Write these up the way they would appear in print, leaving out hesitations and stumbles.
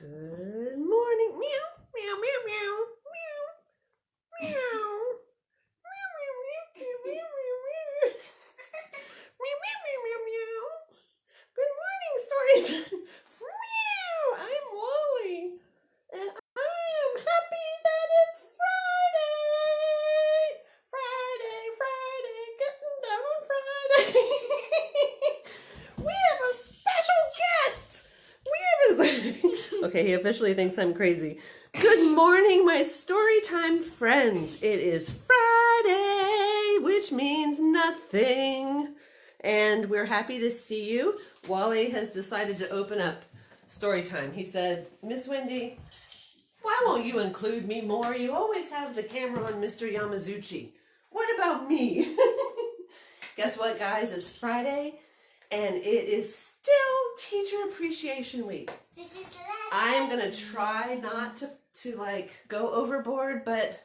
Good morning. Meow, meow, meow, meow, meow, meow. Meow, meow, meow, meow, meow, meow. Meow, meow, meow, meow, meow. Good morning, Storytime. Meow, I'm Wally, and I am happy that it's Friday. Friday, getting down on Friday. We have a special guest. Okay, he officially thinks I'm crazy. Good morning, my Storytime friends. It is Friday, which means nothing. And we're happy to see you. Wally has decided to open up Storytime. He said, Miss Wendy, why won't you include me more? You always have the camera on Mr. Yamazuchi. What about me? Guess what, guys? It's Friday, and it is still Teacher Appreciation Week. This is the last I am going to try not to like go overboard, but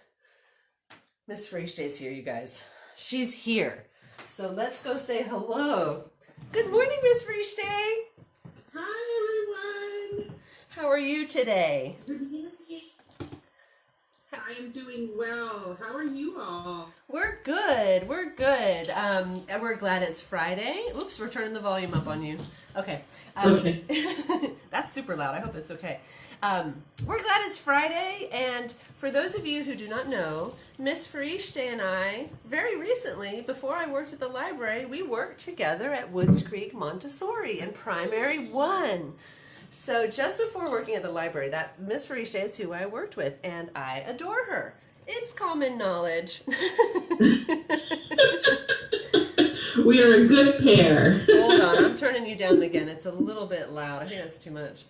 Miss Freeshtay's here, you guys. She's here. So let's go say hello. Good morning, Miss Freeshtay. Hi, everyone. How are you today? Good morning. I am doing well. How are you all? We're good. We're good. And we're glad it's Friday. Oops, we're turning the volume up on you. Okay. Okay. That's super loud. I hope it's okay. We're glad it's Friday. And for those of you who do not know, Miss Freeshtay and I, very recently, before I worked at the library, we worked together at Woods Creek Montessori in Primary 1. So just before working at the library, that Miss Freeshtay is who I worked with, and I adore her. It's common knowledge. We are a good pair. Hold on, I'm turning you down again. It's a little bit loud. I think that's too much.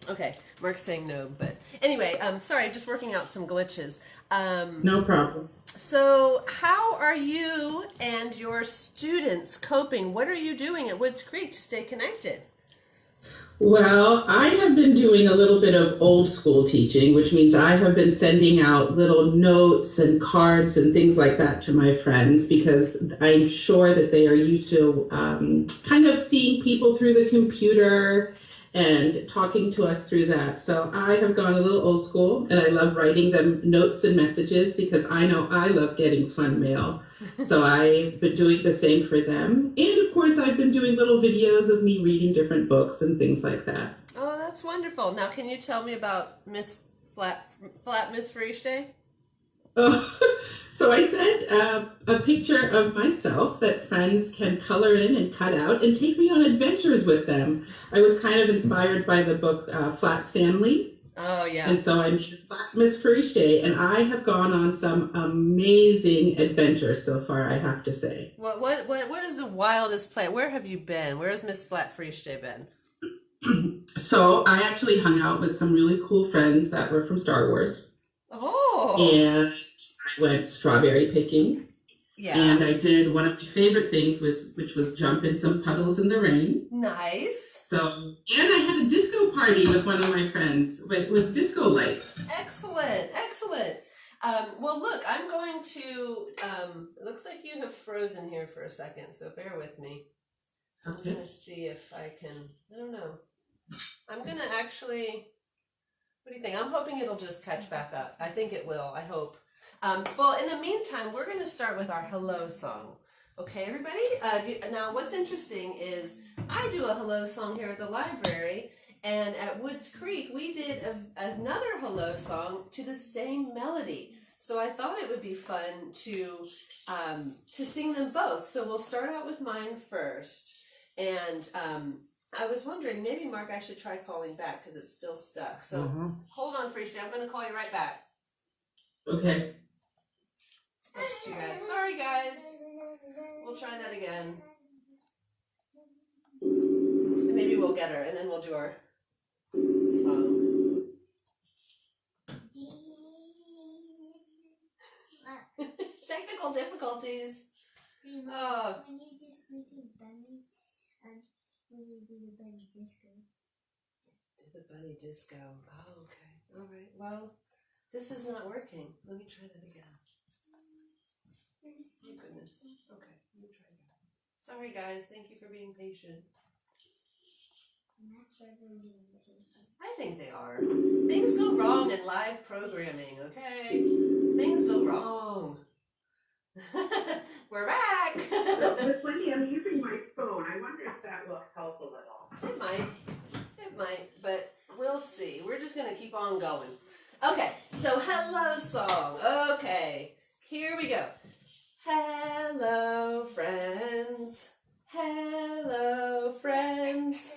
Okay, Mark's saying no, but anyway, sorry, just working out some glitches. No problem. So how are you and your students coping? What are you doing at Woods Creek to stay connected? Well, I have been doing a little bit of old school teaching, which means I have been sending out little notes and cards and things like that to my friends because I'm sure that they are used to kind of seeing people through the computer and talking to us through that. So I have gone a little old school, and I love writing them notes and messages because I know I love getting fun mail. So I've been doing the same for them. And of course, I've been doing little videos of me reading different books and things like that. Oh, that's wonderful. Now, can you tell me about Miss Flat Miss Freeshtay? So I sent a picture of myself that friends can color in and cut out and take me on adventures with them. I was kind of inspired by the book Flat Stanley. Oh, yeah. And so I made Flat Miss Freeshtay, and I have gone on some amazing adventures so far, I have to say. What is the wildest place? Where have you been? Where has Miss Flat Freeshtay been? So I actually hung out with some really cool friends that were from Star Wars. Oh. And I went strawberry picking. Yeah. And I did one of my favorite things, which was jump in some puddles in the rain. Nice. So, and I had a disco party with one of my friends with disco lights. Excellent. Well, look, I'm going to, it looks like you have frozen here for a second, so bear with me. I'm Okay. going to see if I can, I don't know. I'm going to actually, what do you think? I'm hoping it'll just catch back up. I think it will, I hope. Well, in the meantime, we're going to start with our hello song. Okay, everybody? Now, what's interesting is I do a hello song here at the library, and at Woods Creek, we did another hello song to the same melody. So I thought it would be fun to sing them both. So we'll start out with mine first. And I was wondering, maybe, Mark, I should try calling back because it's still stuck. So hold on, Freeshtay. I'm going to call you right back. Okay. That's too bad. Sorry, guys. We'll try that again. And maybe we'll get her, and then we'll do our song. Technical difficulties. Oh. When you just leave the bunnies and when you do the bunny disco. Do the bunny disco. Oh, okay. All right. Well, this is not working. Let me try that again. Oh, goodness. Okay. Let me try that. Sorry, guys. Thank you for being patient. I'm not sure if they're doing vacation. I think they are. Things go wrong in live programming, okay? Things go wrong. We're back. Miss Wendy, I'm using my phone. I wonder if that will help a little. It might, but we'll see. We're just gonna keep on going. Okay, so hello song. Okay, here we go. Hello friends. Hello friends.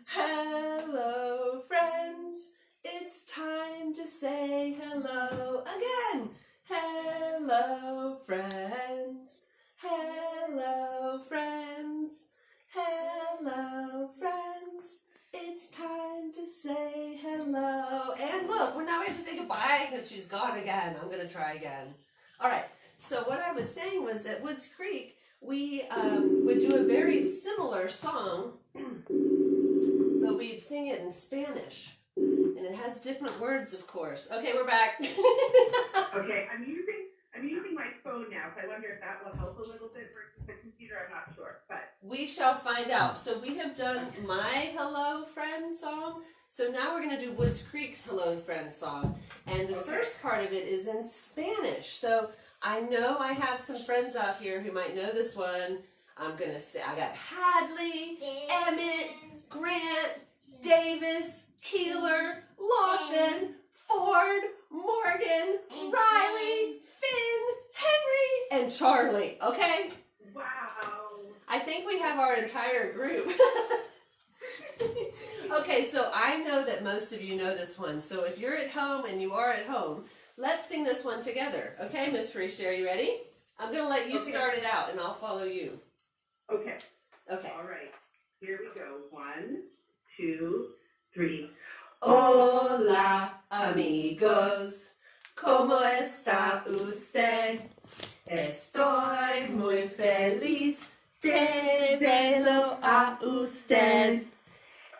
Hello friends. It's time to say hello again. Hello friends. Hello friends. Hello friends. It's time to say hello. And look, now we have to say goodbye because she's gone again. I'm going to try again. All right. So what I was saying was at Woods Creek, we would do a very similar song, but we'd sing it in Spanish. And it has different words, of course. Okay, we're back. Okay, I'm using my phone now, so I wonder if that will help a little bit versus the computer. I'm not sure, but We shall find out. So we have done my Hello Friend song. So now we're going to do Woods Creek's Hello Friend song. And the first part of it is in Spanish. So I know I have some friends out here who might know this one. I'm going to say, I got Hadley, Emmett, Grant, Davis, Keeler, Lawson, Ford, Morgan, Riley, Finn, Henry, and Charlie. Okay? wow. I think we have our entire group. Okay, so I know that most of you know this one. So if you're at home and you are at home, let's sing this one together. Okay, Miss Frisch, are you ready? I'm going to let you start it out and I'll follow you. Okay. Okay. All right. Here we go. 1, 2, 3. Hola, amigos. ¿Cómo está usted? Estoy muy feliz de verlo a usted.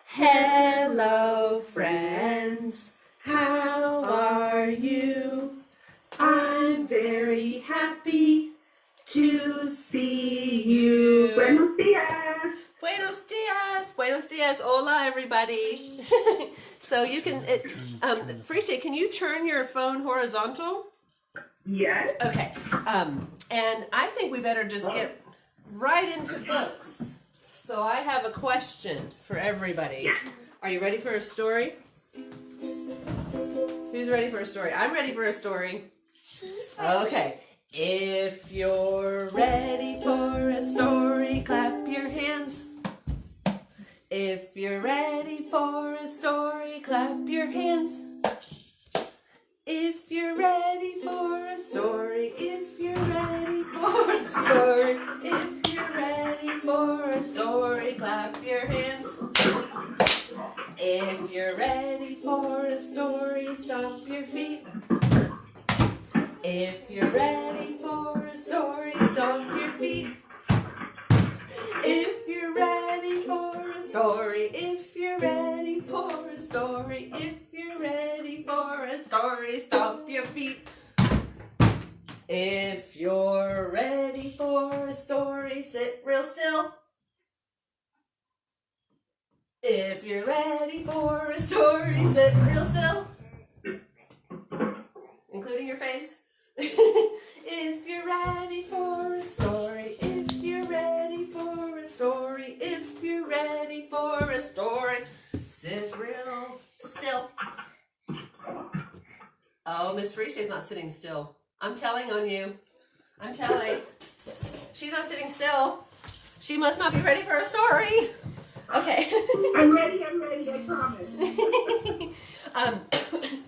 Hello, friends. How are you? I'm very happy to see you. Buenos dias. Buenos dias. Buenos dias. Hola, everybody. So you can, Friche, can you turn your phone horizontal? Yes. Okay. And I think we better just get right into books. So I have a question for everybody. Are you ready for a story? Who's ready for a story? I'm ready for a story. Okay. If you're ready for a story, clap your hands. If you're ready for a story, clap your hands. If you're ready for a story, if you're ready for a story, if you're ready for a story, clap your hands. If you're ready for a story, stomp your feet. If you're ready for a story, stomp your feet. If you're ready for a story, if you're ready for a story, if you're ready for a story, stomp your feet. If you're ready for a story, sit real still. If you're ready for a story, sit real still. Including your face. If you're ready for a story, if you're ready for a story, if you're ready for a story, sit real still. Oh, Miss Friese's not sitting still. I'm telling on you. I'm telling. She's not sitting still. She must not be ready for a story. Okay. I'm ready, I promise.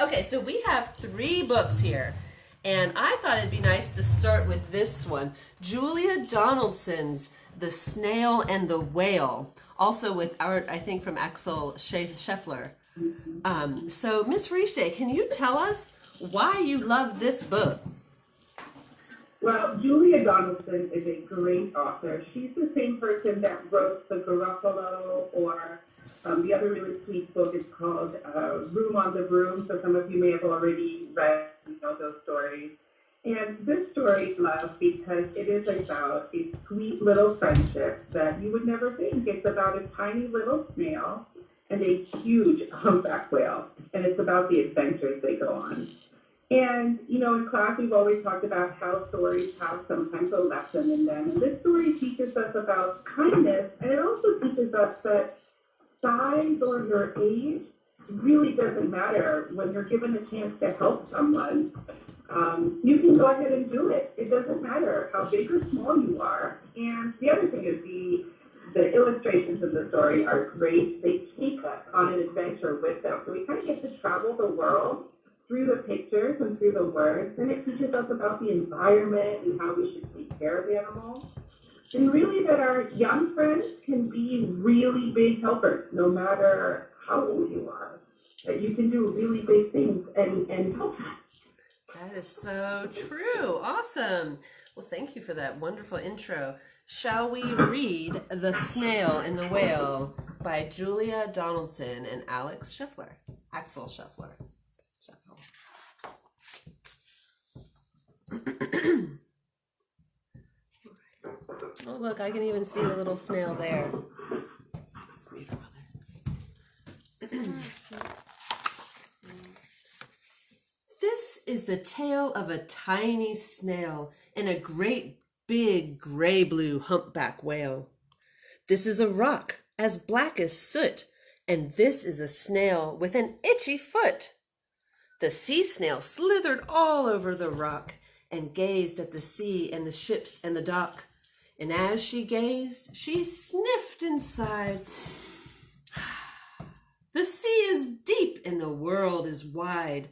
Okay, so we have 3 books here. And I thought it'd be nice to start with this one. Julia Donaldson's The Snail and the Whale. Also with art, I think, from Axel Scheffler. So, Miss Richte, can you tell us why you love this book? Well, Julia Donaldson is a great author. She's the same person that wrote The Garofalo, or the other really sweet book is called Room on the Broom. So some of you may have already read, those stories. And this story is love because it is about a sweet little friendship that you would never think. It's about a tiny little snail and a huge humpback whale, and it's about the adventures they go on. And, you know, in class, we've always talked about how stories have sometimes a lesson in them. And this story teaches us about kindness, and it also teaches us that size or your age really doesn't matter when you're given a chance to help someone. You can go ahead and do it. It doesn't matter how big or small you are. And the other thing is the illustrations of the story are great. They take us on an adventure with them. So we kind of get to travel the world through the pictures and through the words. And it teaches us about the environment and how we should take care of animals. And really that our young friends can be really big helpers, no matter how old you are. That you can do really big things and help. That is so true. Awesome. Well, thank you for that wonderful intro. Shall we read The Snail and the Whale by Julia Donaldson and Axel Scheffler. Oh, look, I can even see the little snail there. Let's read her mother. This is the tale of a tiny snail and a great big gray-blue humpback whale. This is a rock as black as soot, and this is a snail with an itchy foot. The sea snail slithered all over the rock and gazed at the sea and the ships and the dock. And as she gazed, she sniffed and sighed. The sea is deep and the world is wide.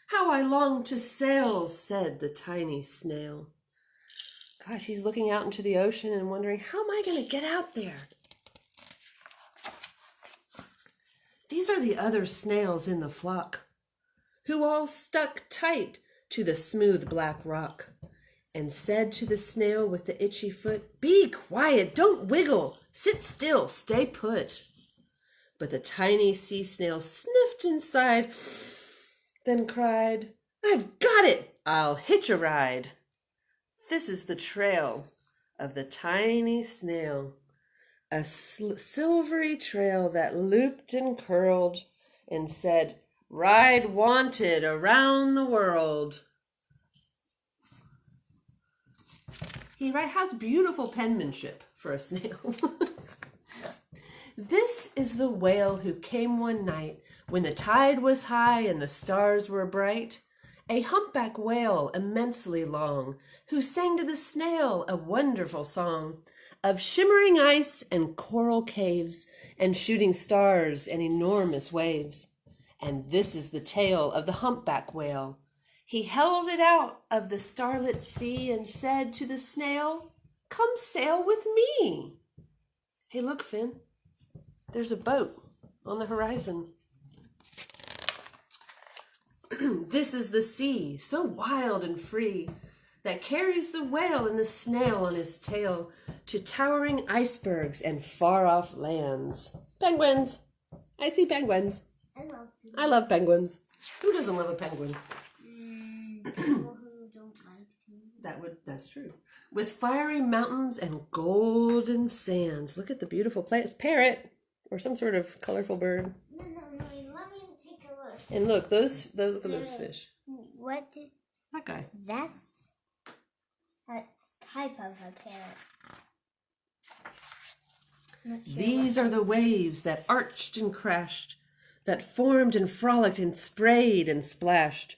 How I long to sail, said the tiny snail. Gosh, he's looking out into the ocean and wondering, how am I going to get out there? These are the other snails in the flock, who all stuck tight to the smooth black rock, and said to the snail with the itchy foot, "Be quiet, don't wiggle, sit still, stay put." But the tiny sea snail sniffed and sighed, then cried, "I've got it, I'll hitch a ride." This is the trail of the tiny snail, a silvery trail that looped and curled and said, "Ride wanted around the world." He has beautiful penmanship for a snail. This is the whale who came one night when the tide was high and the stars were bright, a humpback whale immensely long, who sang to the snail a wonderful song of shimmering ice and coral caves and shooting stars and enormous waves. And this is the tale of the humpback whale. He held it out of the starlit sea and said to the snail, "Come sail with me." Hey, look, Finn, there's a boat on the horizon. This is the sea, so wild and free, that carries the whale and the snail on his tail to towering icebergs and far-off lands. Penguins! I see penguins. I love penguins. Who doesn't love a penguin? People who don't like penguins. That's true. With fiery mountains and golden sands. Look at the beautiful place. Parrot, or some sort of colorful bird. No, let me take a look. And look, look at those fish. What is That guy. that's a type of a parrot. Not sure These are the waves that arched and crashed, that formed and frolicked and sprayed and splashed.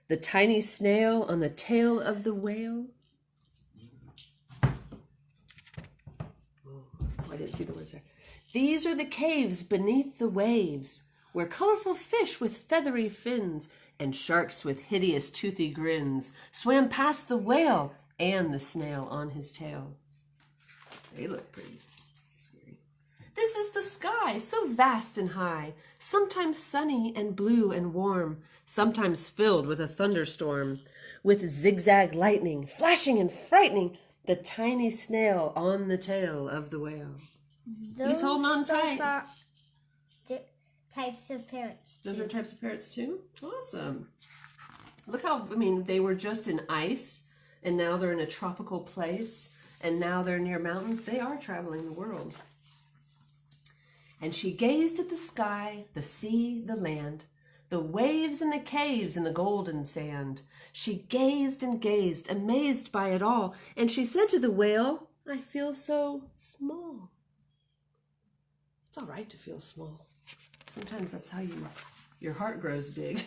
The tiny snail on the tail of the whale. Oh, I didn't see the words there. These are the caves beneath the waves, where colorful fish with feathery fins and sharks with hideous toothy grins swam past the whale and the snail on his tail. They look pretty scary. This is the sky, so vast and high, sometimes sunny and blue and warm, sometimes filled with a thunderstorm, with zigzag lightning, flashing and frightening the tiny snail on the tail of the whale. He's holding on tight. Those are types of parrots. Those are types of parrots too? Awesome. Look how, they were just in ice, and now they're in a tropical place, and now they're near mountains. They are traveling the world. And she gazed at the sky, the sea, the land, the waves and the caves and the golden sand. She gazed and gazed, amazed by it all, and she said to the whale, I feel so small. It's all right to feel small. Sometimes that's how your heart grows big.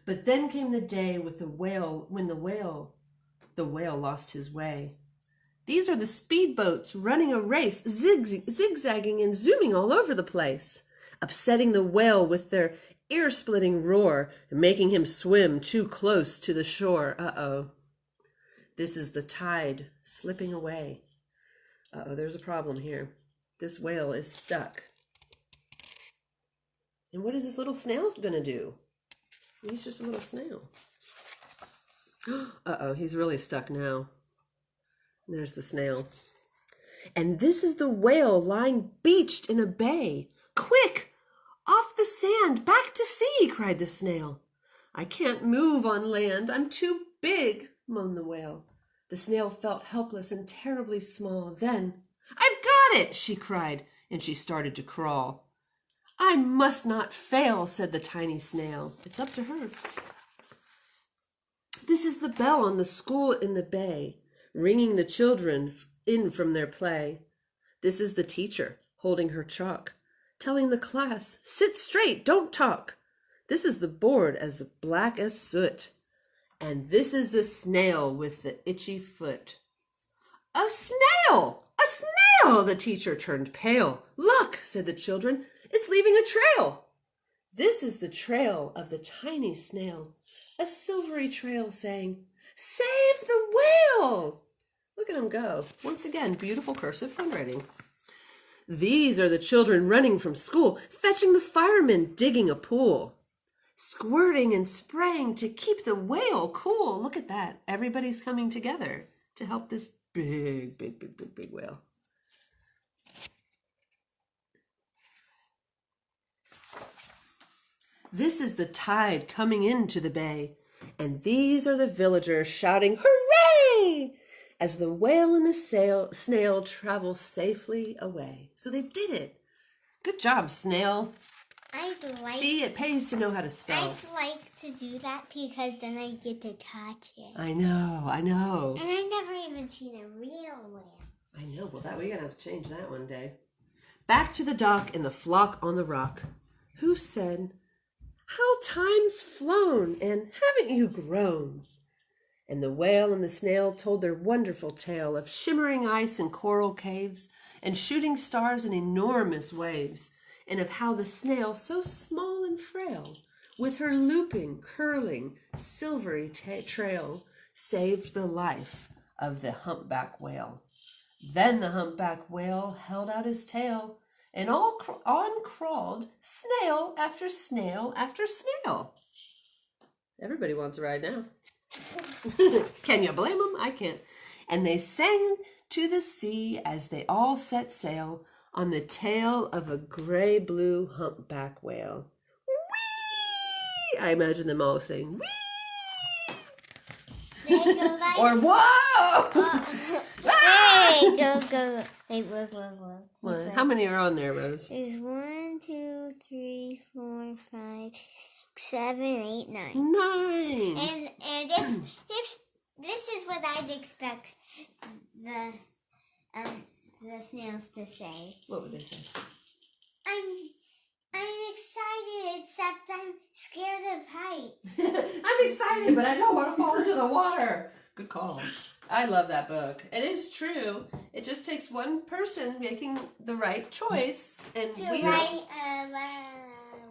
But then came the day with the whale, when the whale lost his way. These are the speedboats running a race, zigzagging and zooming all over the place, upsetting the whale with their ear-splitting roar and making him swim too close to the shore. Uh-oh. This is the tide slipping away. Uh-oh, there's a problem here. This whale is stuck. And what is this little snail going to do? He's just a little snail. Uh-oh, he's really stuck now. There's the snail. And this is the whale lying beached in a bay. Quick! Off the sand, back to sea, cried the snail. I can't move on land. I'm too big, moaned the whale. The snail felt helpless and terribly small. Then, I've got it, she cried, and she started to crawl. I must not fail, said the tiny snail. It's up to her. This is the bell on the school in the bay, ringing the children in from their play. This is the teacher, holding her chalk, telling the class, sit straight, don't talk. This is the board as black as soot. And this is the snail with the itchy foot. A snail! A snail! The teacher turned pale. Look, said the children, it's leaving a trail. This is the trail of the tiny snail, a silvery trail saying, save the whale! Look at him go. Once again, beautiful cursive handwriting. These are the children running from school, fetching the firemen digging a pool, squirting and spraying to keep the whale cool. Look at that. Everybody's coming together to help this big whale. This is the tide coming into the bay, and these are the villagers shouting, hooray! As the whale and the snail travel safely away. So they did it. Good job, snail. See, it pays to know how to spell. I'd like to do that because then I get to touch it. I know. And I never even seen a real whale. I know. Well, we're going to have to change that one day. Back to the dock and the flock on the rock. Who said, how time's flown and haven't you grown? And the whale and the snail told their wonderful tale of shimmering ice and coral caves and shooting stars in enormous waves, and of how the snail, so small and frail, with her looping, curling, silvery trail, saved the life of the humpback whale. Then the humpback whale held out his tail, and on crawled snail after snail after snail. Everybody wants a ride now. Can you blame them? I can't. And they sang to the sea as they all set sail on the tail of a gray-blue humpback whale. Whee! I imagine them all saying, whee! They go like... Or whoa! Hey, go. Hey, look. Well, how many are on there, Rose? There's 1, 2, 3, 4, 5, 7, 8, 9. 9. And if this is what I'd expect the snails to say. What would they say? I'm excited, except I'm scared of heights. I'm excited, but I don't want to fall into the water. Good call. I love that book. It is true. It just takes one person making the right choice, and we write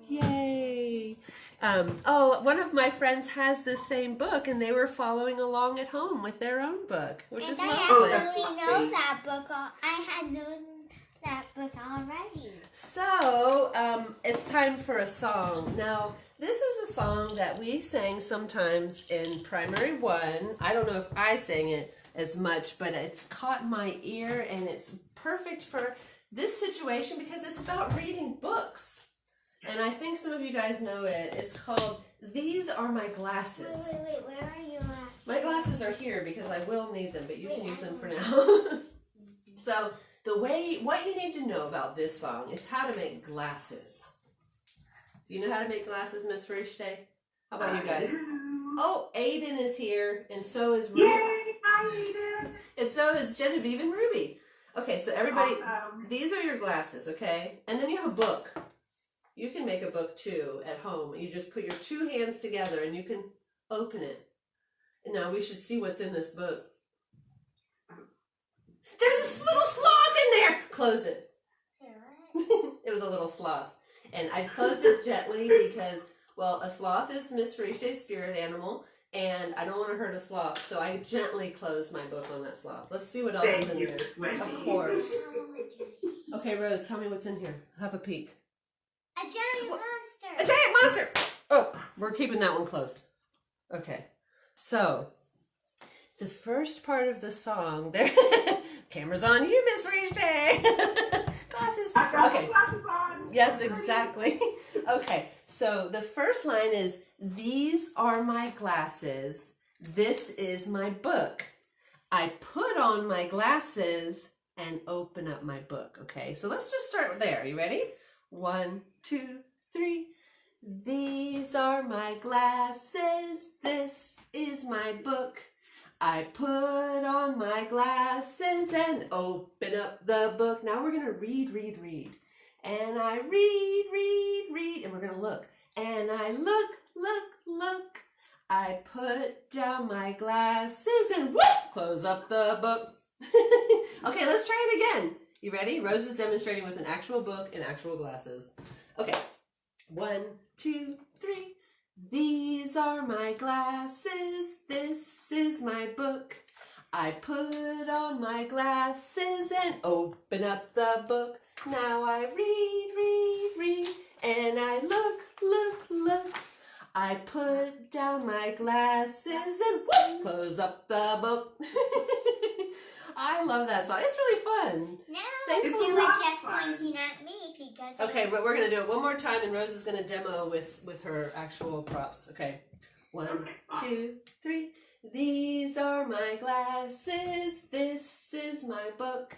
Yay! One of my friends has this same book, and they were following along at home with their own book, which is lovely. I actually know that book. I had known that book already. So, it's time for a song. Now, this is a song that we sang sometimes in primary 1. I don't know if I sang it as much, but it's caught my ear, and it's perfect for this situation because it's about reading books. And I think some of you guys know it. It's called These Are My Glasses. Wait, where are you at? My glasses are here because I will need them, but you can use them for now. So, what you need to know about this song is how to make glasses. Do you know how to make glasses, Miss Frichte? How about you guys? Oh, Aiden is here, and so is Ruby. Yay! Hi, Aiden. And so is Genevieve and Ruby. Okay, so everybody, these are your glasses, okay? And then you have a book. You can make a book too at home. You just put your two hands together and you can open it. And now we should see what's in this book. There's this little sloth in there! Close it. It was a little sloth. And I closed it gently because, well, a sloth is Miss Frichte's spirit animal, and I don't want to hurt a sloth, so I gently closed my book on that sloth. Let's see what else is in there. Wendy. Of course. Okay, Rose, tell me what's in here. Have a peek. A giant monster. A giant monster! Oh, we're keeping that one closed. Okay, so the first part of the song, there. Camera's on you, Miss Frichte. Glasses. I got Okay. glasses on. Yes, exactly. Okay, so the first line is, these are my glasses. This is my book. I put on my glasses and open up my book. Okay, so let's just start there. You ready? 1, 2, 3. These are my glasses. This is my book. I put on my glasses and open up the book. Now we're going to read. And I read, and we're going to look. And I look. I put down my glasses and whoop, close up the book. Okay, let's try it again. You ready? Rose is demonstrating with an actual book and actual glasses. Okay, 1, 2, 3. These are my glasses, this is my book. I put on my glasses and open up the book. Now I read, and I look. I put down my glasses and whoop, close up the book. I love that song. It's really fun. Now Thank let's you. do it just pointing at me because. Okay, but we're going to do it one more time, and Rose is going to demo with her actual props. Okay, 1, 2, 3. These are my glasses. This is my book.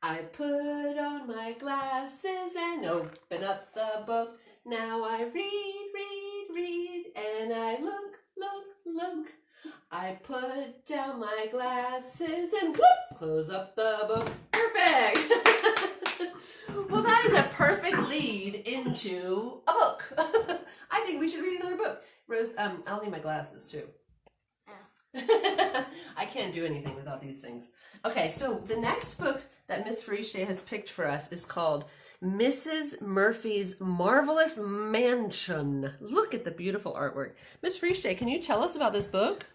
I put on my glasses and open up the book. Now I read, and I look. I put down my glasses and whoop, close up the book. Perfect! Well, that is a perfect lead into a book. I think we should read another book. Rose, I'll need my glasses too. I can't do anything without these things. Okay, so the next book that Miss Frichte has picked for us is called Mrs. Murphy's Marvelous Mansion. Look at the beautiful artwork. Miss Frichte, can you tell us about this book?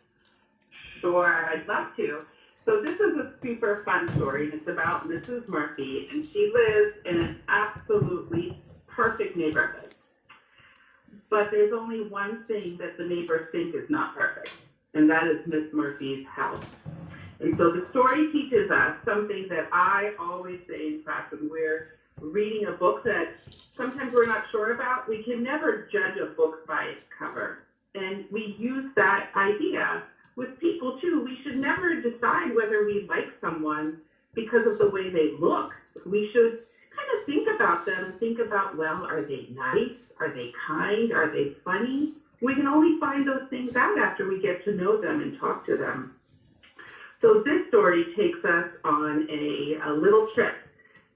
Sure, I'd love to. So this is a super fun story, and it's about Mrs. Murphy, and she lives in an absolutely perfect neighborhood. But there's only one thing that the neighbors think is not perfect, and that is Miss Murphy's house. And so the story teaches us something that I always say in class when we're reading a book that sometimes we're not sure about. We can never judge a book by its cover. And we use that idea with people too. We should never decide whether we like someone because of the way they look. We should kind of think about them, think about, well, are they nice? Are they kind? Are they funny? We can only find those things out after we get to know them and talk to them. So this story takes us on a little trip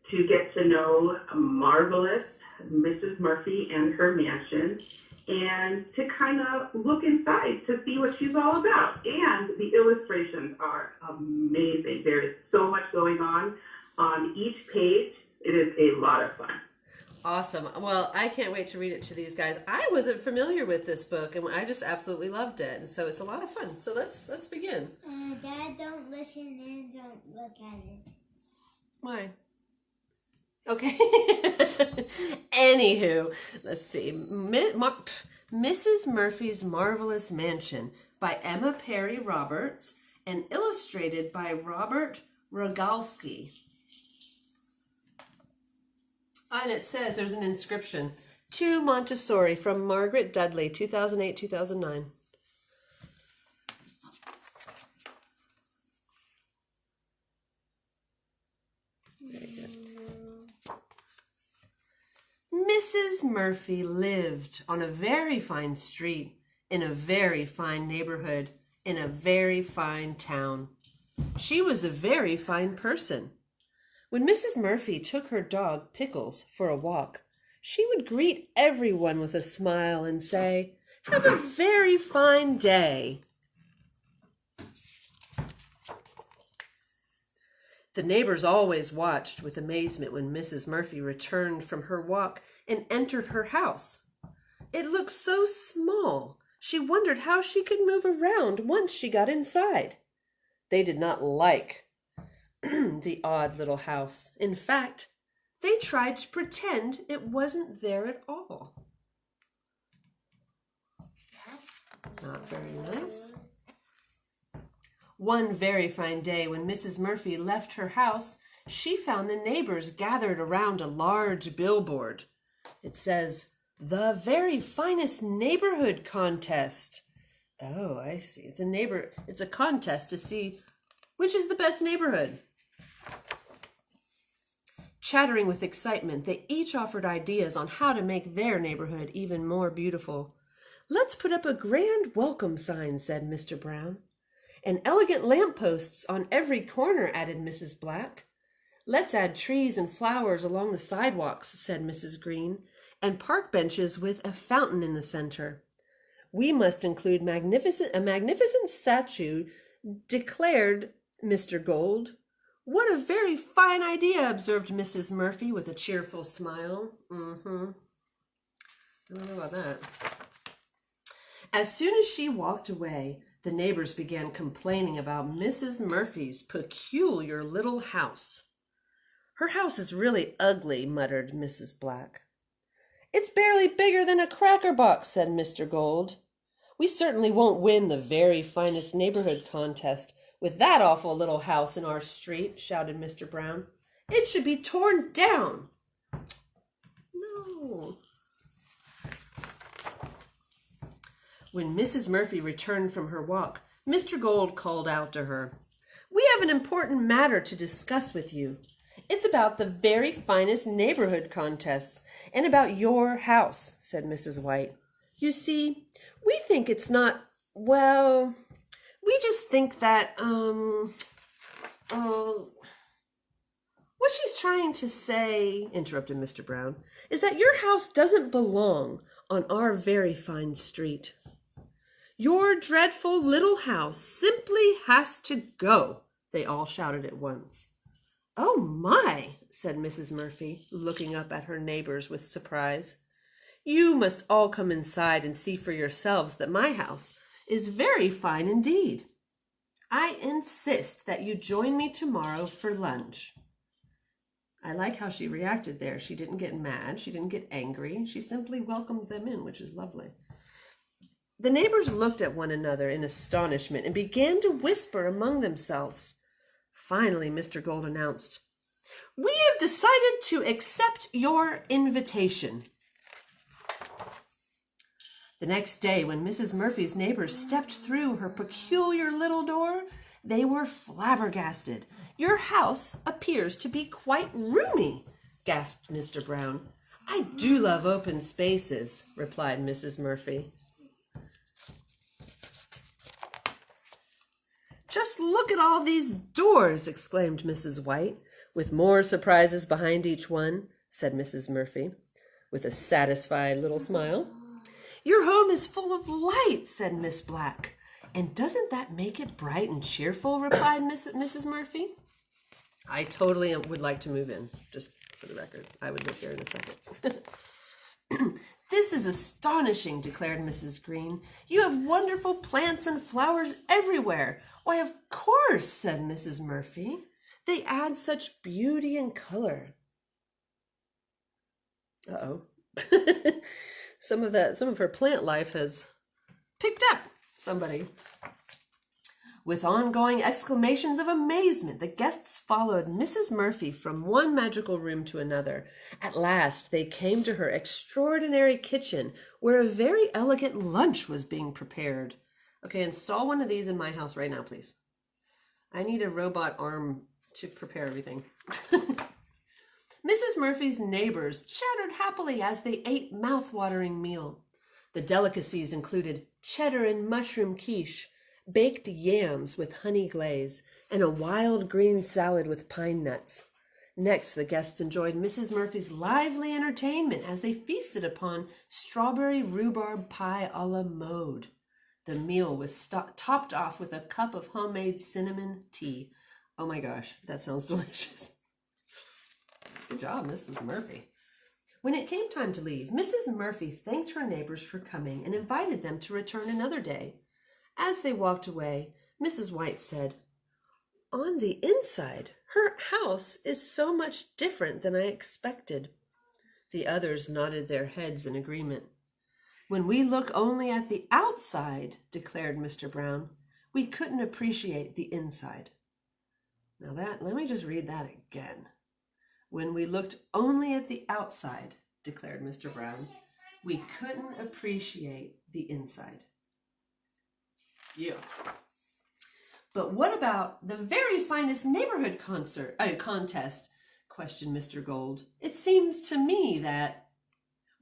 to get to know a marvelous Mrs. Murphy and her mansion, and to kind of look inside to see what she's all about. And the illustrations are amazing. There is so much going on each page. It is a lot of fun. Awesome. Well, I can't wait to read it to these guys. I wasn't familiar with this book, and I just absolutely loved it. And so it's a lot of fun. So let's begin. Dad, don't listen and don't look at it. Why? Okay. Anywho, let's see. Mrs. Murphy's Marvelous Mansion by Emma Perry Roberts and illustrated by Robert Rogalski. And it says there's an inscription, to Montessori from Margaret Dudley, 2008-2009. Very good. Mrs. Murphy lived on a very fine street, in a very fine neighborhood, in a very fine town. She was a very fine person. When Mrs. Murphy took her dog Pickles for a walk, she would greet everyone with a smile and say, "Have a very fine day." The neighbors always watched with amazement when Mrs. Murphy returned from her walk and entered her house. It looked so small, she wondered how she could move around once she got inside. They did not like the odd little house. In fact, they tried to pretend it wasn't there at all. Not very nice. One very fine day, when Mrs. Murphy left her house, she found the neighbors gathered around a large billboard. It says, "The Very Finest Neighborhood Contest." Oh, I see. It's a contest to see which is the best neighborhood. Chattering with excitement, they each offered ideas on how to make their neighborhood even more beautiful. "Let's put up a grand welcome sign," said Mr. Brown. "And elegant lampposts on every corner," added Mrs. Black. "Let's add trees and flowers along the sidewalks," said Mrs. Green, "and park benches with a fountain in the center. We must include a magnificent statue," declared Mr. Gold. "What a very fine idea," observed Mrs. Murphy with a cheerful smile. I don't know about that. As soon as she walked away, the neighbors began complaining about Mrs. Murphy's peculiar little house. "Her house is really ugly," muttered Mrs. Black. "It's barely bigger than a cracker box," said Mr. Gold. "We certainly won't win the Very Finest Neighborhood Contest with that awful little house in our street," shouted Mr. Brown. "It should be torn down." No. When Mrs. Murphy returned from her walk, Mr. Gold called out to her, "We have an important matter to discuss with you. It's about the Very Finest Neighborhood Contest and about your house," said Mrs. White. "You see, we think it's not, well, we just think that, what she's trying to say," interrupted Mr. Brown, "is that your house doesn't belong on our very fine street. Your dreadful little house simply has to go," they all shouted at once. "Oh my," said Mrs. Murphy, looking up at her neighbors with surprise. "You must all come inside and see for yourselves that my house is very fine indeed. I insist that you join me tomorrow for lunch." I like how she reacted there. She didn't get mad. She didn't get angry. She simply welcomed them in, which is lovely. The neighbors looked at one another in astonishment and began to whisper among themselves. Finally, Mr. Gold announced, "We have decided to accept your invitation." The next day, when Mrs. Murphy's neighbors stepped through her peculiar little door, they were flabbergasted. "Your house appears to be quite roomy," gasped Mr. Brown. "I do love open spaces," replied Mrs. Murphy. "Just look at all these doors," exclaimed Mrs. White. "With more surprises behind each one," said Mrs. Murphy, with a satisfied little smile. "Your home is full of light," said Miss Black. "And doesn't that make it bright and cheerful?" replied Mrs. Murphy. "I totally would like to move in, just for the record. I would live here in a second." "This is astonishing," declared Mrs. Green. "You have wonderful plants and flowers everywhere." "Why, of course," said Mrs. Murphy. "They add such beauty and color." Uh-oh. Some of her plant life has picked up somebody. With ongoing exclamations of amazement, the guests followed Mrs. Murphy from one magical room to another. At last, they came to her extraordinary kitchen, where a very elegant lunch was being prepared. Okay, install one of these in my house right now, please. I need a robot arm to prepare everything. Mrs. Murphy's neighbors chattered happily as they ate mouth-watering meal. The delicacies included cheddar and mushroom quiche, baked yams with honey glaze, and a wild green salad with pine nuts. Next, the guests enjoyed Mrs. Murphy's lively entertainment as they feasted upon strawberry rhubarb pie a la mode. The meal was topped off with a cup of homemade cinnamon tea. Oh my gosh, that sounds delicious. Good job, Mrs. Murphy. When it came time to leave, Mrs. Murphy thanked her neighbors for coming and invited them to return another day. As they walked away, Mrs. White said, "On the inside, her house is so much different than I expected." The others nodded their heads in agreement. "When we look only at the outside," declared Mr. Brown, "we couldn't appreciate the inside." Now let me just read that again. "When we looked only at the outside," declared Mr. Brown, "we couldn't appreciate the inside." Yeah. "But what about the very finest neighborhood contest?" questioned Mr. Gold. "It seems to me that—"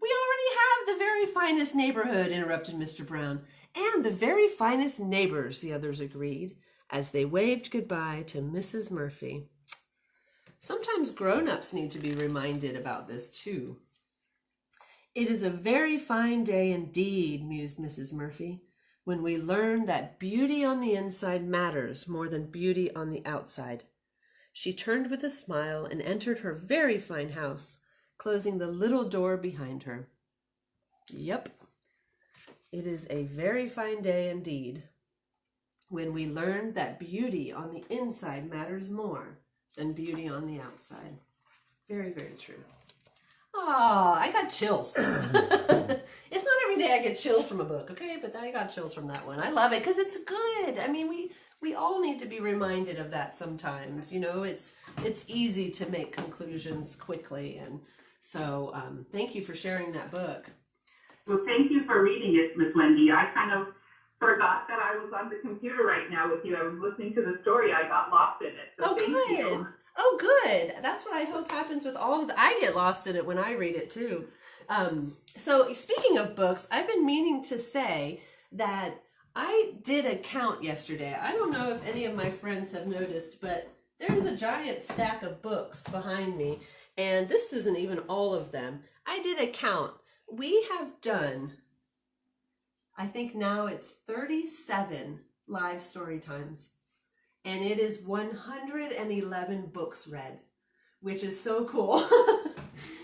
"We already have the very finest neighborhood," interrupted Mr. Brown. "And the very finest neighbors," the others agreed, as they waved goodbye to Mrs. Murphy. Sometimes grown-ups need to be reminded about this, too. "It is a very fine day indeed," mused Mrs. Murphy, "when we learn that beauty on the inside matters more than beauty on the outside." She turned with a smile and entered her very fine house, closing the little door behind her. Yep, it is a very fine day indeed, when we learn that beauty on the inside matters more than beauty on the outside. Very, very true. Oh, I got chills. It's not every day I get chills from a book, okay? But I got chills from that one. I love it because it's good. I mean, we all need to be reminded of that sometimes. You know, it's easy to make conclusions quickly. And so thank you for sharing that book. Well, thank you for reading it, Miss Wendy. I kind of forgot that I was on the computer right now with you. I was listening to the story. I got lost in it. So thank you. Oh, good. That's what I hope happens with all of the... I get lost in it when I read it, too. So speaking of books, I've been meaning to say that I did a count yesterday. I don't know if any of my friends have noticed, but there's a giant stack of books behind me, and this isn't even all of them. I did a count. We have done, I think now it's 37 live story times. And it is 111 books read, which is so cool.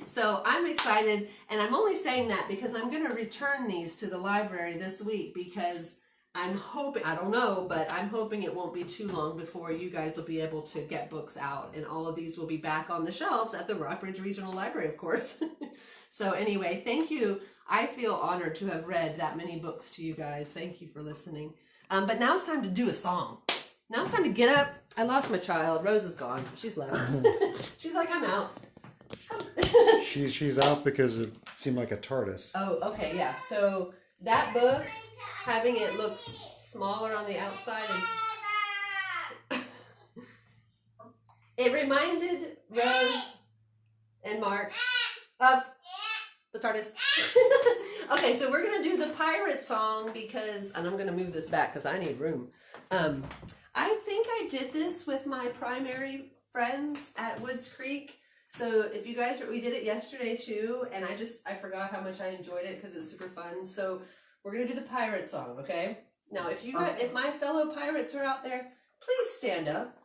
So I'm excited, and I'm only saying that because I'm going to return these to the library this week because I'm hoping, I don't know, but I'm hoping it won't be too long before you guys will be able to get books out, and all of these will be back on the shelves at the Rockbridge Regional Library, of course. So anyway, thank you. I feel honored to have read that many books to you guys. Thank you for listening. But now it's time to do a song. Now it's time to get up. I lost my child. Rose is gone. She's left. She's like, I'm out. She's out because it seemed like a TARDIS. Oh, okay, yeah. So that book, having it look smaller on the outside, and it reminded Rose and Mark of the TARDIS. Okay, so we're gonna do the pirate song because, and I'm gonna move this back because I need room. I think I did this with my primary friends at Woods Creek. So if you guys, we did it yesterday too, and I forgot how much I enjoyed it because it's super fun. So we're gonna do the pirate song, okay? Now, if my fellow pirates are out there, please stand up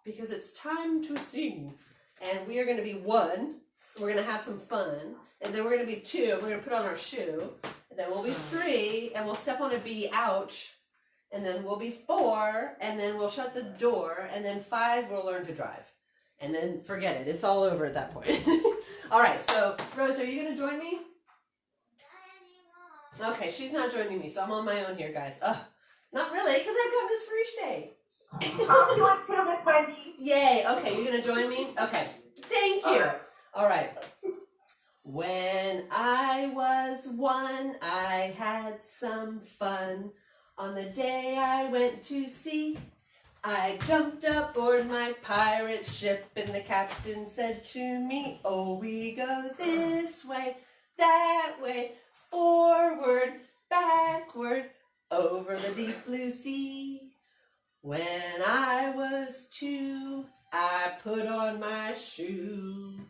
because it's time to sing. And we are gonna be 1. We're gonna have some fun, and then we're gonna be 2. We're gonna put on our shoe, and then we'll be 3, and we'll step on a bee. Ouch. And then we'll be 4, and then we'll shut the door, and then 5, we'll learn to drive. And then forget it. It's all over at that point. All right, so Rose, are you going to join me? Okay, she's not joining me, so I'm on my own here, guys. Not really, because I've got Miss Frischday. I'll do it too, Miss Wendy. Yay, okay, you're going to join me? Okay, thank you. All right. When I was 1, I had some fun. On the day I went to sea, I jumped aboard my pirate ship and the captain said to me, oh, we go this way, that way, forward, backward, over the deep blue sea. When I was 2, I put on my shoe.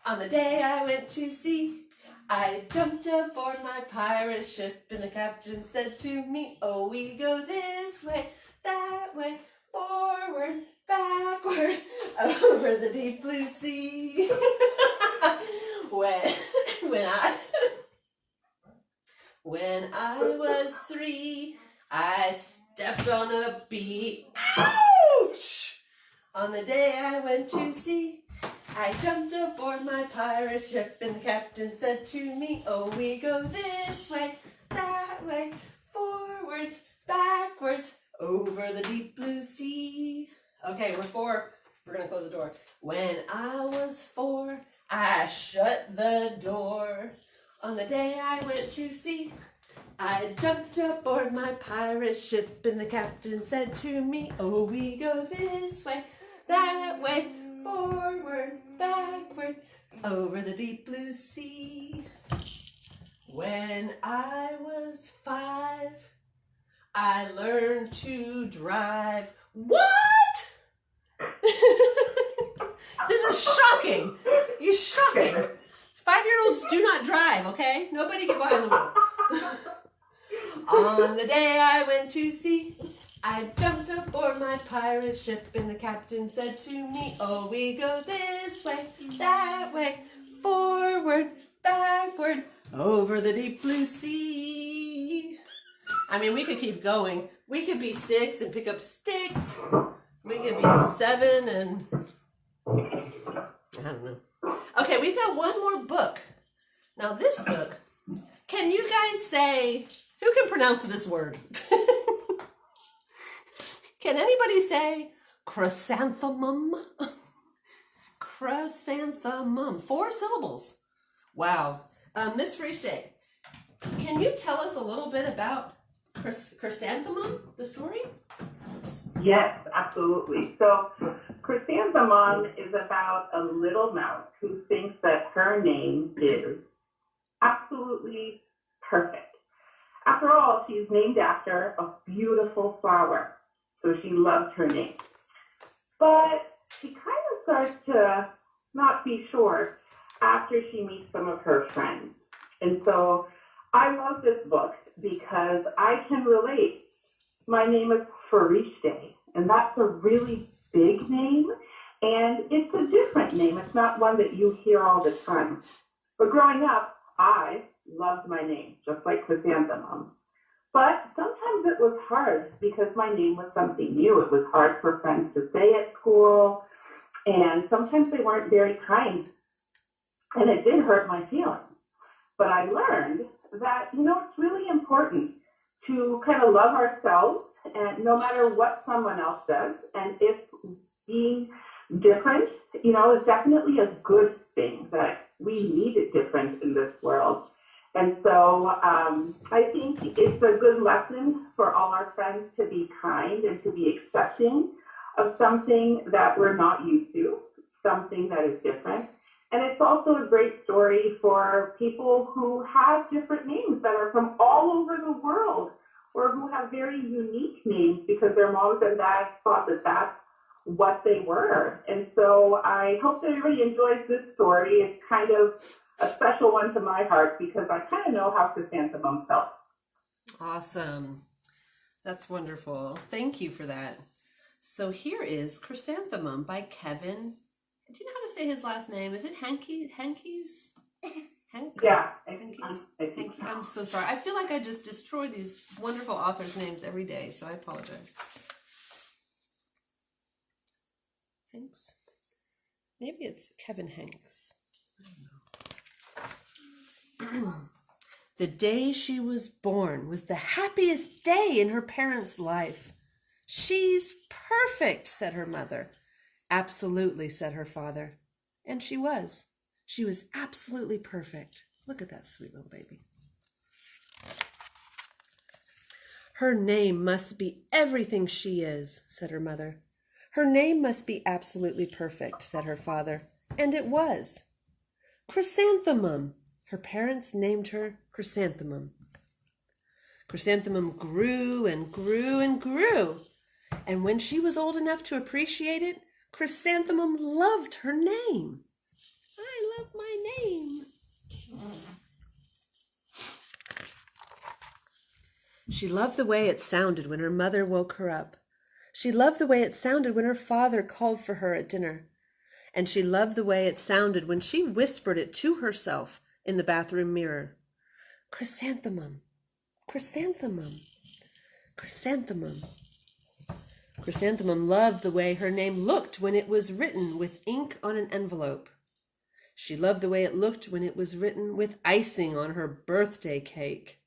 On the day I went to sea, I jumped aboard my pirate ship and the captain said to me, oh, we go this way, that way, forward, backward, over the deep blue sea. When I was 3, I stepped on a bee. Ouch! On the day I went to sea, I jumped aboard my pirate ship and the captain said to me, oh, we go this way, that way, forwards, backwards, over the deep blue sea. Okay, we're 4. We're going to close the door. When I was 4, I shut the door. On the day I went to sea, I jumped aboard my pirate ship and the captain said to me, oh, we go this way, that way, forward, backward, over the deep blue sea. When I was 5, I learned to drive. What? This is shocking. You're shocking. 5-year-olds do not drive, okay? Nobody get behind the wheel. On the day I went to sea, I jumped aboard my pirate ship and the captain said to me, oh, we go this way, that way, forward, backward, over the deep blue sea. I mean, we could keep going. We could be 6 and pick up sticks. We could be 7 and I don't know. Okay, we've got one more book. Now this book, can you guys say, who can pronounce this word? Can anybody say chrysanthemum? Chrysanthemum. 4 syllables. Wow. Miss Frichte, can you tell us a little bit about Chrysanthemum, the story? Oops. Yes, absolutely. So Chrysanthemum is about a little mouse who thinks that her name is absolutely perfect. After all, she's named after a beautiful flower, so she loves her name. But she kind of starts to not be sure after she meets some of her friends. And so I love this book because I can relate. My name is Frichte, and that's a really big name, and it's a different name. It's not one that you hear all the time. But growing up, I loved my name, just like Chrysanthemum. But sometimes it was hard because my name was something new. It was hard for friends to say at school, and sometimes they weren't very kind, and it did hurt my feelings. But I learned that, it's really important to kind of love ourselves, and no matter what someone else does, and if being different, is definitely a good thing, that we need it different in this world. And so I think it's a good lesson for all our friends to be kind and to be accepting of something that we're not used to, something that is different. And it's also a great story for people who have different names that are from all over the world, or who have very unique names because their moms and dads thought that that's what they were. And so I hope that everybody enjoys this story. It's kind of a special one to my heart because I kind of know how Chrysanthemum felt. Awesome. That's wonderful. Thank you for that. So here is Chrysanthemum by Kevin. Do you know how to say his last name? Is it Henkes? Henkes? Yeah. Henkes. I'm so sorry. I feel like I just destroy these wonderful authors' names every day, so I apologize. Henkes? Maybe it's Kevin Henkes. I don't know. The day she was born was the happiest day in her parents' life. She's perfect, said her mother. Absolutely, said her father. And she was. She was absolutely perfect. Look at that sweet little baby. Her name must be everything she is, said her mother. Her name must be absolutely perfect, said her father. And it was. Chrysanthemum. Her parents named her Chrysanthemum. Chrysanthemum grew and grew and grew. And when she was old enough to appreciate it, Chrysanthemum loved her name. I love my name. She loved the way it sounded when her mother woke her up. She loved the way it sounded when her father called for her at dinner. And she loved the way it sounded when she whispered it to herself in the bathroom mirror. Chrysanthemum, chrysanthemum, chrysanthemum. Chrysanthemum loved the way her name looked when it was written with ink on an envelope. She loved the way it looked when it was written with icing on her birthday cake.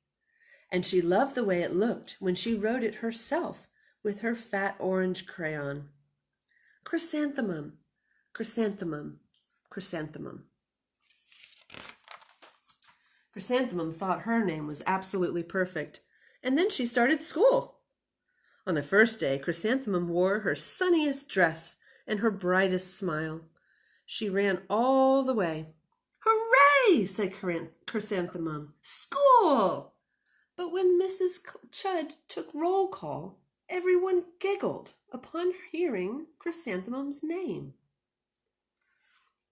And she loved the way it looked when she wrote it herself with her fat orange crayon. Chrysanthemum, chrysanthemum, chrysanthemum. Chrysanthemum thought her name was absolutely perfect, and then she started school. On the first day, Chrysanthemum wore her sunniest dress and her brightest smile. She ran all the way. Hooray, said Chrysanthemum. School! But when Mrs. Chudd took roll call, everyone giggled upon hearing Chrysanthemum's name.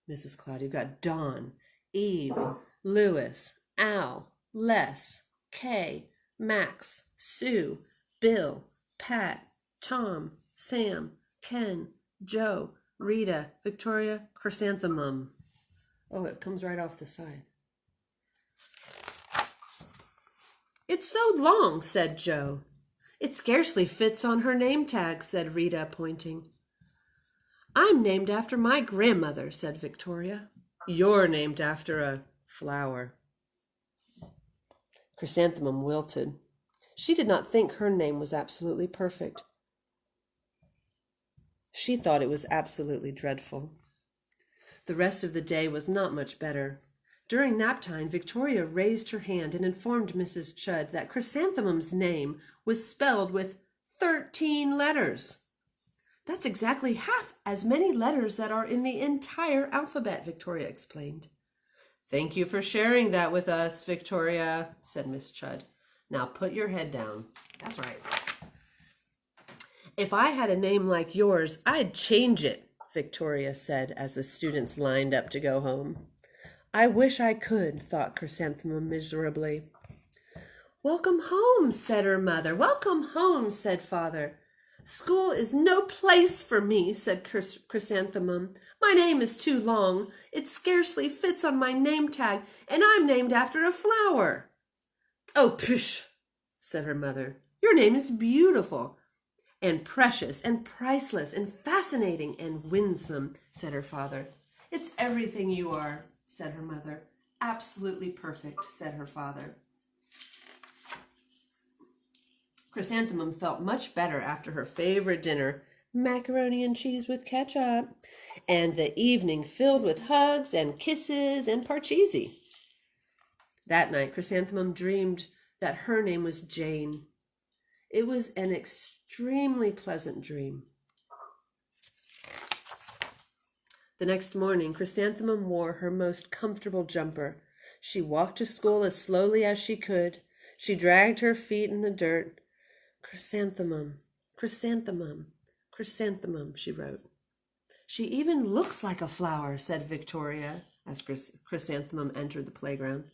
Mrs. Cloud, you've got Dawn, Eve, Louis, Al, Les, Kay, Max, Sue, Bill, Pat, Tom, Sam, Ken, Joe, Rita, Victoria, Chrysanthemum. Oh, it comes right off the side. It's so long, said Joe. It scarcely fits on her name tag, said Rita, pointing. I'm named after my grandmother, said Victoria. You're named after a flower. Chrysanthemum wilted. She did not think her name was absolutely perfect. She thought it was absolutely dreadful. The rest of the day was not much better. During nap time, Victoria raised her hand and informed Mrs. Chudd that Chrysanthemum's name was spelled with 13 letters. That's exactly half as many letters that are in the entire alphabet, Victoria explained. Thank you for sharing that with us, Victoria, said Miss Chudd. Now put your head down. That's right. If I had a name like yours, I'd change it, Victoria said as the students lined up to go home. I wish I could, thought Chrysanthemum miserably. Welcome home, said her mother. Welcome home, said father. School is no place for me, said Chrysanthemum. My name is too long. It scarcely fits on my name tag, and I'm named after a flower. Oh, pish, said her mother. Your name is beautiful, and precious, and priceless, and fascinating, and winsome, said her father. It's everything you are, said her mother. Absolutely perfect, said her father. Chrysanthemum felt much better after her favorite dinner, macaroni and cheese with ketchup, and the evening filled with hugs and kisses and parcheesi. That night, Chrysanthemum dreamed that her name was Jane. It was an extremely pleasant dream. The next morning, Chrysanthemum wore her most comfortable jumper. She walked to school as slowly as she could. She dragged her feet in the dirt. Chrysanthemum, chrysanthemum, chrysanthemum, she wrote. She even looks like a flower, said Victoria, as Chrysanthemum entered the playground.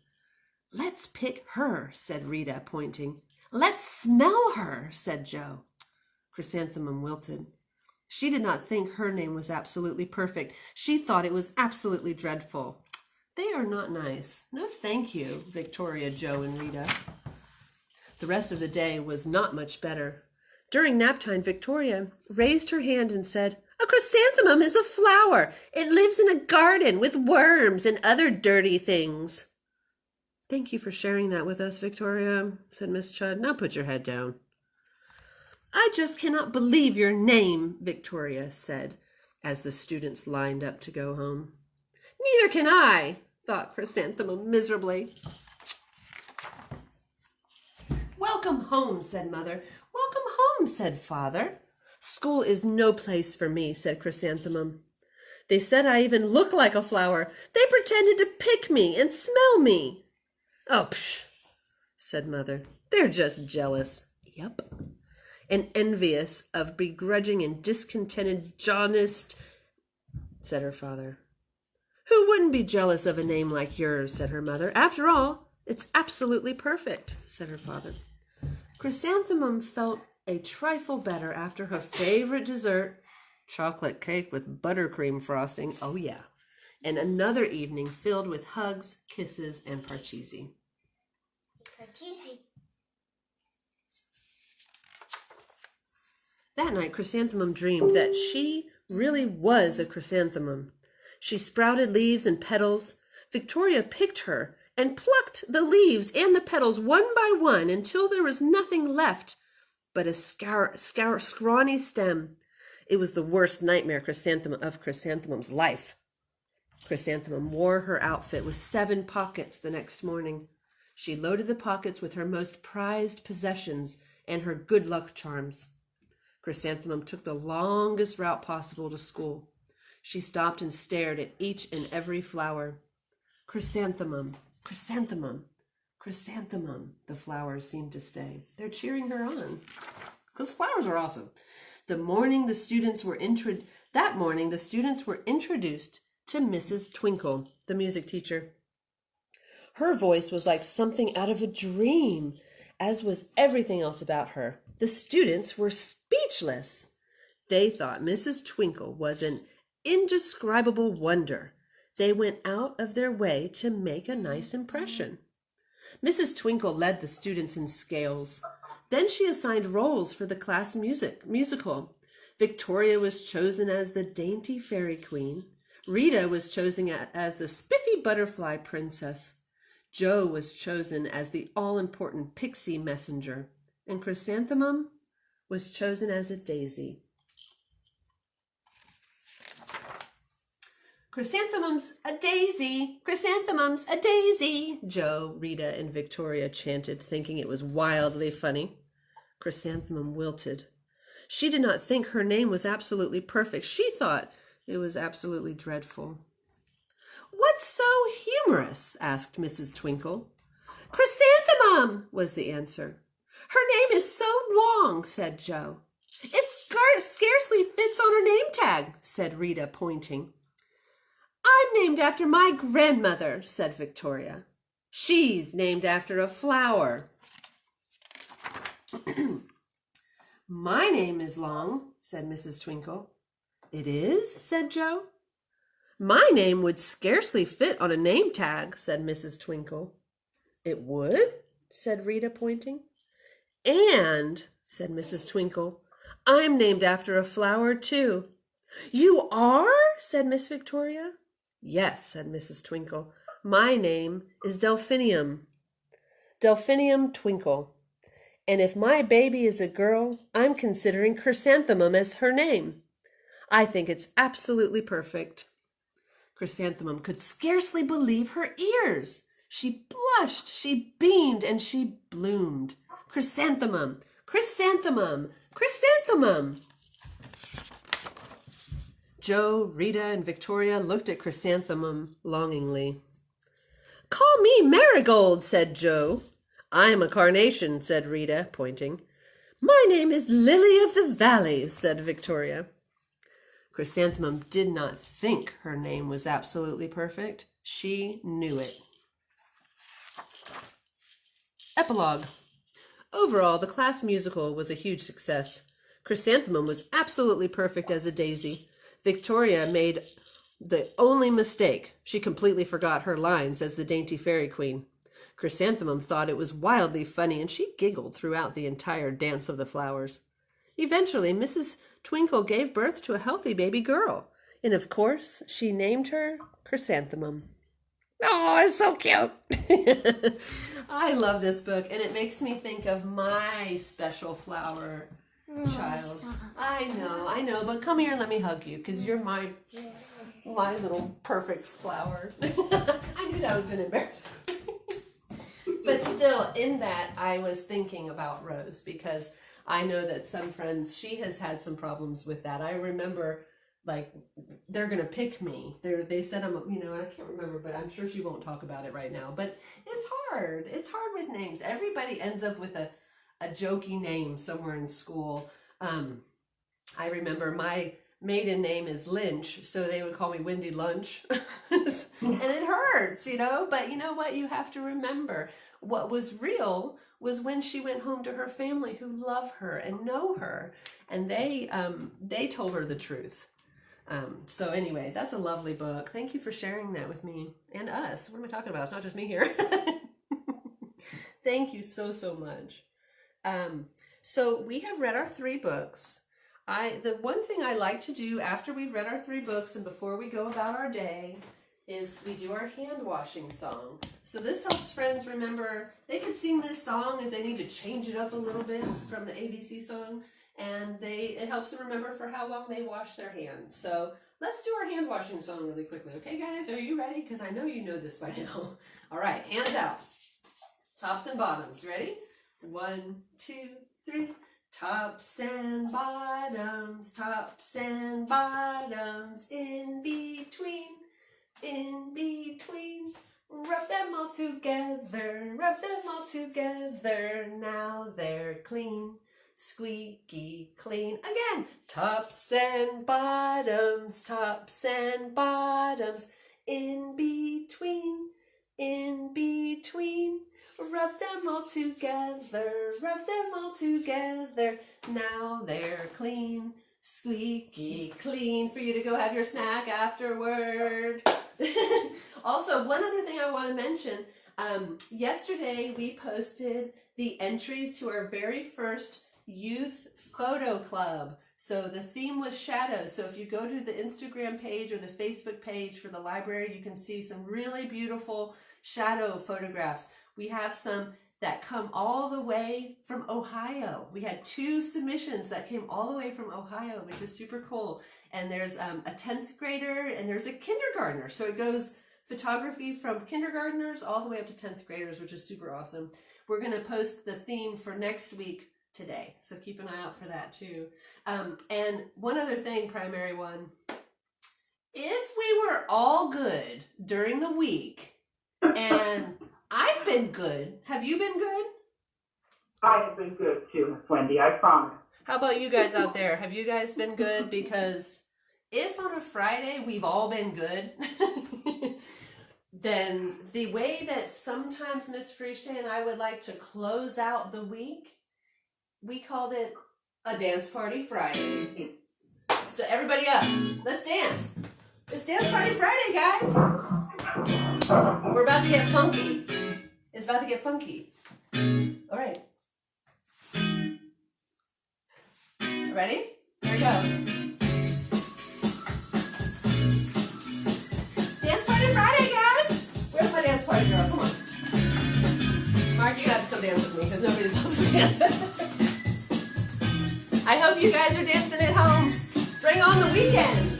Let's pick her, said Rita, pointing. Let's smell her, said Joe. Chrysanthemum wilted. She did not think her name was absolutely perfect. She thought it was absolutely dreadful. They are not nice. No, thank you, Victoria, Joe, and Rita. The rest of the day was not much better. During nap time, Victoria raised her hand and said, A chrysanthemum is a flower. It lives in a garden with worms and other dirty things. Thank you for sharing that with us, Victoria, said Miss Chudd. Now put your head down. I just cannot believe your name, Victoria said, as the students lined up to go home. Neither can I, thought Chrysanthemum miserably. Welcome Welcome home, said Mother. Welcome home, said Father. School is no place for me, said Chrysanthemum. They said I even look like a flower. They pretended to pick me and smell me. Oh, psh, said Mother. They're just jealous. Yep. And envious of begrudging and discontented jaundiced, said her father. Who wouldn't be jealous of a name like yours, said her mother. After all, it's absolutely perfect, said her father. Chrysanthemum felt a trifle better after her favorite dessert, chocolate cake with buttercream frosting, oh yeah, and another evening filled with hugs, kisses, and parcheesi. Parcheesi. That night, Chrysanthemum dreamed that she really was a chrysanthemum. She sprouted leaves and petals. Victoria picked her and plucked the leaves and the petals one by one until there was nothing left but a scrawny stem. It was the worst nightmare of Chrysanthemum's life. Chrysanthemum wore her outfit with 7 pockets the next morning. She loaded the pockets with her most prized possessions and her good luck charms. Chrysanthemum took the longest route possible to school. She stopped and stared at each and every flower. Chrysanthemum, chrysanthemum, chrysanthemum, the flowers seemed to say. They're cheering her on, because flowers are awesome. That morning, the students were introduced to Mrs. Twinkle, the music teacher. Her voice was like something out of a dream, as was everything else about her. The students were speechless. They thought Mrs. Twinkle was an indescribable wonder. They went out of their way to make a nice impression. Mrs. Twinkle led the students in scales. Then she assigned roles for the class musical. Victoria was chosen as the dainty fairy queen. Rita was chosen as the spiffy butterfly princess. Jo was chosen as the all-important pixie messenger. And Chrysanthemum was chosen as a daisy. Chrysanthemum's a daisy, chrysanthemum's a daisy, Jo, Rita, and Victoria chanted, thinking it was wildly funny. Chrysanthemum wilted. She did not think her name was absolutely perfect. She thought it was absolutely dreadful. What's so humorous? Asked Mrs. Twinkle. Chrysanthemum, was the answer. Her name is so long, said Jo. It scarcely fits on her name tag, said Rita, pointing. I'm named after my grandmother, said Victoria. She's named after a flower. My name is long, said Mrs. Twinkle. It is, said Jo. My name would scarcely fit on a name tag, said Mrs. Twinkle. It would, said Rita, pointing. And, said Mrs. Twinkle, I'm named after a flower, too. You are? said Miss Victoria. Yes, said Mrs. Twinkle. My name is Delphinium. Delphinium Twinkle. And if my baby is a girl, I'm considering Chrysanthemum as her name. I think it's absolutely perfect. Chrysanthemum could scarcely believe her ears. She blushed, she beamed, and she bloomed. Chrysanthemum, chrysanthemum, chrysanthemum. Jo, Rita, and Victoria looked at Chrysanthemum longingly. Call me Marigold, said Jo. I'm a carnation, said Rita, pointing. My name is Lily of the Valley, said Victoria. Chrysanthemum did not think her name was absolutely perfect. She knew it. Epilogue. Overall, the class musical was a huge success. Chrysanthemum was absolutely perfect as a daisy. Victoria made the only mistake. She completely forgot her lines as the dainty fairy queen. Chrysanthemum thought it was wildly funny, and she giggled throughout the entire dance of the flowers. Eventually, Mrs. Twinkle gave birth to a healthy baby girl, and of course, she named her Chrysanthemum. Oh, it's so cute. I love this book, and it makes me think of my special flower child. Stop. I know, but come here and let me hug you, because you're my little perfect flower. I knew that was going to embarrass me. But still, in that, I was thinking about Rose because I know that some friends, she has had some problems with that. I remember, like, they're going to pick me. They said I'm, I can't remember, but I'm sure she won't talk about it right now. But it's hard. It's hard with names. Everybody ends up with a jokey name somewhere in school. I remember my maiden name is Lynch, so they would call me Wendy Lunch. And it hurts, but you know what? You have to remember what was real was when she went home to her family who love her and know her, and they told her the truth. So anyway, that's a lovely book. Thank you for sharing that with me and us. What am I talking about? It's not just me here. Thank you so, so much. So we have read our 3 books. The one thing I like to do after we've read our 3 books and before we go about our day is we do our hand washing song. So this helps friends remember, they could sing this song if they need to change it up a little bit from the ABC song, and it helps them remember for how long they wash their hands. So let's do our hand washing song really quickly. Okay guys, are you ready? Because I know you know this by now. All right, hands out. Tops and bottoms, ready? 1, 2, 3. Tops and bottoms, in between, rub them all together, now they're clean, squeaky clean. Again, tops and bottoms, in between, rub them all together, now they're clean, squeaky clean, for you to go have your snack afterward. Also, one other thing I want to mention, yesterday we posted the entries to our very first youth photo club. So the theme was shadows. So if you go to the Instagram page or the Facebook page for the library, you can see some really beautiful shadow photographs. We have some that come all the way from Ohio. We had 2 submissions that came all the way from Ohio, which is super cool. And there's a 10th grader and there's a kindergartner. So it goes photography from kindergartners all the way up to 10th graders, which is super awesome. We're going to post the theme for next week today. So keep an eye out for that too. And one other thing, primary one, if we were all good during the week, and I've been good. Have you been good? I have been good too, Miss Wendy, I promise. How about you guys out there? Have you guys been good? Because if on a Friday we've all been good, then the way that sometimes Miss Frichte and I would like to close out the week, we called it a dance party Friday. So everybody up, let's dance. It's Dance Party Friday, guys. We're about to get funky. It's about to get funky. All right. Ready? Here we go. Dance Party Friday, guys. Where's my dance party girl? Come on. Mark, you have to come dance with me because nobody else is dancing. I hope you guys are dancing at home. Bring on the weekend.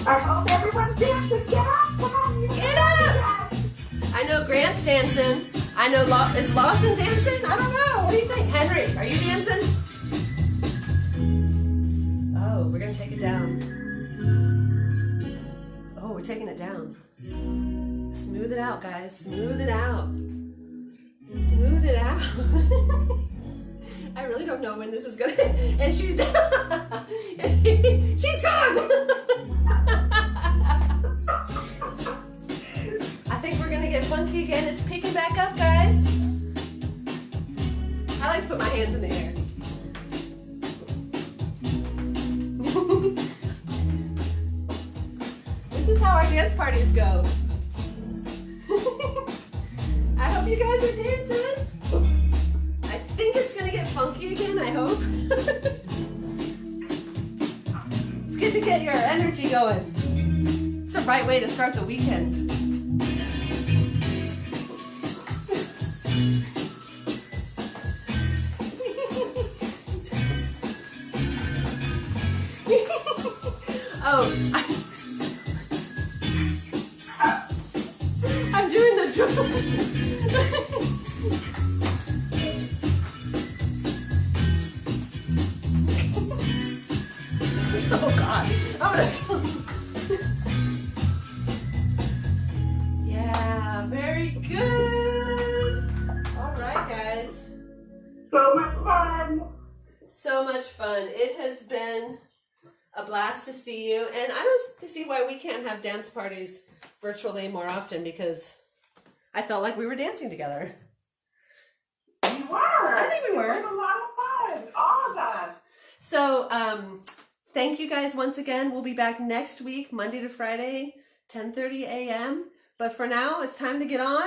I hope everyone's dancing. Get up! Come on, you Get up! I know Grant's dancing. I know, is Lawson dancing? I don't know. What do you think? Henry, are you dancing? Oh, we're going to take it down. Oh, we're taking it down. Smooth it out, guys. Smooth it out. Smooth it out. I really don't know when this is going to... And she's done. She's gone. I think we're going to get funky again. It's picking back up, guys. I like to put my hands in the air. This is how our dance parties go. I hope you guys are dancing. I think it's going to get funky again, I hope. It's good to get your energy going. It's the right way to start the weekend. I'm doing the drum. Oh God, I'm gonna. Yeah, very good. All right, guys. So much fun. So much fun. It has been a blast to see you, and I don't see why we can't have dance parties virtually more often, because I felt like we were dancing together. You were. I think we were. It was a lot of fun. All of us. So, thank you guys once again. We'll be back next week, Monday to Friday, 10:30 a.m. But for now, it's time to get on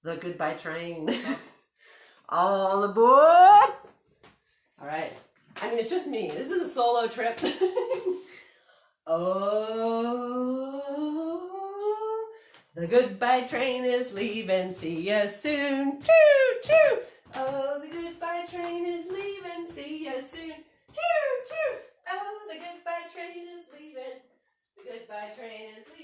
the goodbye train. All aboard! All right. I mean, it's just me. This is a solo trip. Oh, the goodbye train is leaving. See ya soon. Choo choo. Oh, the goodbye train is leaving. See ya soon. Choo choo. Oh, the goodbye train is leaving. The goodbye train is leaving.